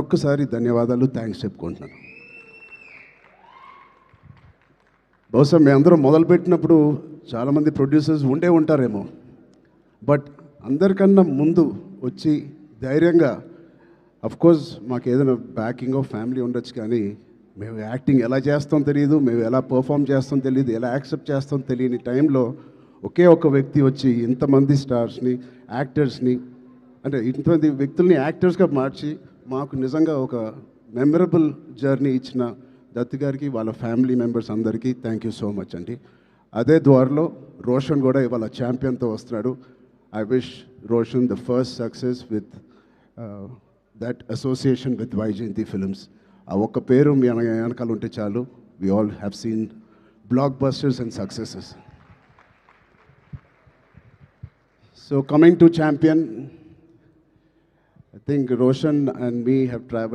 ఒక్కసారి ధన్యవాదాలు, థ్యాంక్స్ చెప్పుకుంటున్నాను. బహుశా మేము అందరం మొదలుపెట్టినప్పుడు చాలామంది ప్రొడ్యూసర్స్ ఉండే ఉంటారేమో, బట్ అందరికన్నా ముందు వచ్చి ధైర్యంగా, కోర్స్ మాకు ఏదైనా బ్యాకింగ్ ఆఫ్ ఫ్యామిలీ ఉండొచ్చు, కానీ మేము యాక్టింగ్ ఎలా చేస్తాం తెలియదు, మేము ఎలా పర్ఫామ్ చేస్తాం తెలియదు, ఎలా యాక్సెప్ట్ చేస్తాం తెలియని టైంలో ఒకే ఒక వ్యక్తి వచ్చి ఇంతమంది స్టార్స్ని, యాక్టర్స్ని, అంటే ఇంతమంది వ్యక్తుల్ని యాక్టర్స్గా మార్చి మాకు నిజంగా ఒక మెమరబుల్ జర్నీ ఇచ్చిన దత్తు గారికి, వాళ్ళ ఫ్యామిలీ మెంబర్స్ అందరికీ థ్యాంక్ యూ సో మచ్ అండి. అదే ద్వారలో రోషన్ కూడా ఇవాళ ఛాంపియన్తో వస్తున్నాడు. I wish Roshan the first success with that association with Vyjayanthi films. ఆ ఒక్క పేరు మీ వెనకాల ఉంటే చాలు. We all have seen blockbusters and successes. So coming to champion, I think Roshan and me have traveled